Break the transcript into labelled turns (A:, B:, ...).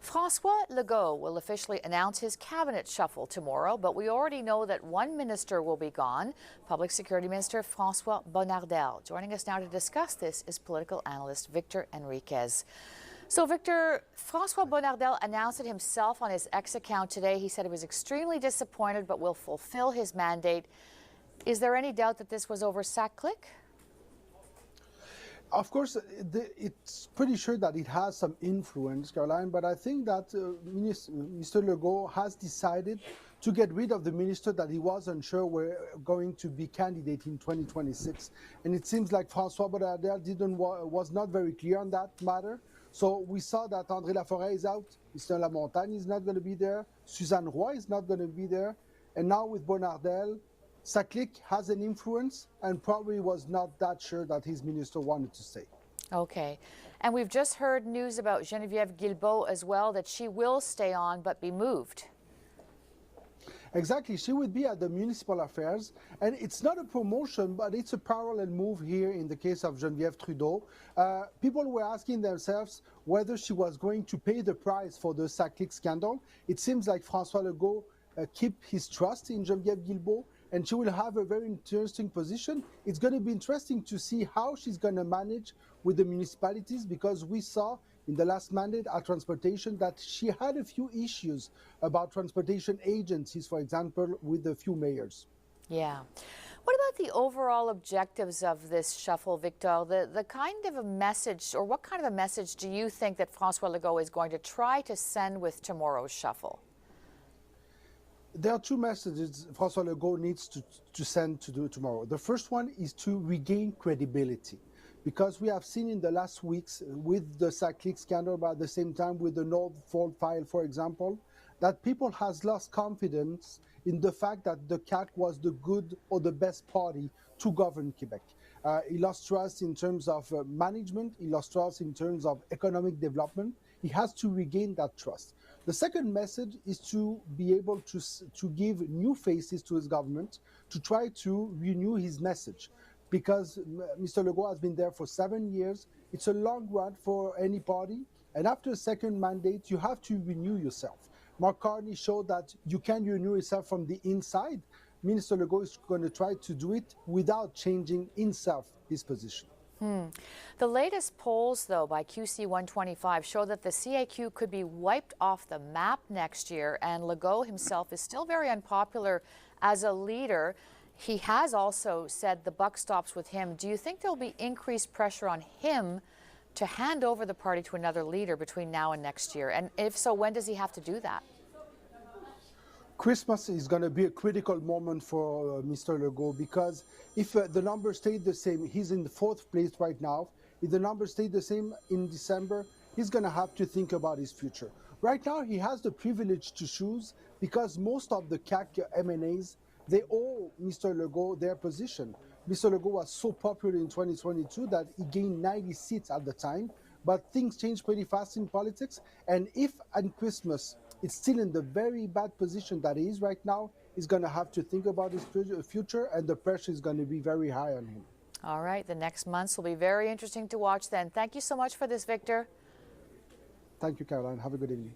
A: Francois Legault will officially announce his cabinet shuffle tomorrow, but we already know that one minister will be gone, Public Security Minister Francois Bonnardel. Joining us now to discuss this is political analyst Victor Henriquez. So, Victor, Francois Bonnardel announced it himself on his X account today. He said he was extremely disappointed but will fulfill his mandate. Is there any doubt that this was over CAQ?
B: Of course, it's pretty sure that it has some influence, Caroline, but I think that Mr. Legault has decided to get rid of the minister that he wasn't sure were going to be candidate in 2026. And it seems like Francois Bonnardel was not very clear on that matter. So we saw that André Laforêt is out, Mr. Lamontagne is not going to be there, Suzanne Roy is not going to be there, and now with Bonnardel, CAQ has an influence and probably was not that sure that his minister wanted to stay.
A: Okay. And we've just heard news about Geneviève Guilbeault as well, that she will stay on but be moved.
B: Exactly. She would be at the municipal affairs. And it's not a promotion, but it's a parallel move here in the case of Geneviève Trudeau. People were asking themselves whether she was going to pay the price for the CAQ scandal. It seems like Francois Legault keep his trust in Geneviève Guilbeault, and she will have a very interesting position. It's going to be interesting to see how she's going to manage with the municipalities, because we saw in the last mandate at transportation that she had a few issues about transportation agencies, for example, with a few mayors.
A: Yeah. What about the overall objectives of this shuffle, Victor? The kind of a message, or what kind of a message do you think that Francois Legault is going to try to send with tomorrow's shuffle?
B: There are two messages Francois Legault needs to send to do tomorrow. The first one is to regain credibility, because we have seen in the last weeks with the CAQ scandal, but at the same time with the Northvolt file, for example, that people has lost confidence in the fact that the CAQ was the good or the best party to govern Quebec. He lost trust in terms of management, he lost trust in terms of economic development. He has to regain that trust. The second message is to be able to give new faces to his government, to try to renew his message, because Mr. Legault has been there for 7 years. It's a long run for any party, and after a second mandate, you have to renew yourself. Mark Carney showed that you can renew yourself from the inside. Minister Legault is going to try to do it without changing himself his position.
A: The latest polls, though, by QC 125 show that the CAQ could be wiped off the map next year, and Legault himself is still very unpopular as a leader. He has also said the buck stops with him. Do you think there'll be increased pressure on him to hand over the party to another leader between now and next year? And if so, when does he have to do that?
B: Christmas is going to be a critical moment for Mr. Legault, because if the numbers stayed the same, he's in the 4th place right now. If the numbers stay the same in December, he's going to have to think about his future. Right now, he has the privilege to choose, because most of the CAQ MNAs, they owe Mr. Legault their position. Mr. Legault was so popular in 2022 that he gained 90 seats at the time, but things change pretty fast in politics. And if at Christmas it's still in the very bad position that he is right now, he's going to have to think about his future, and the pressure is going to be very high on him.
A: All right, the next months will be very interesting to watch then. Thank you so much for this, Victor.
B: Thank you, Caroline. Have a good evening.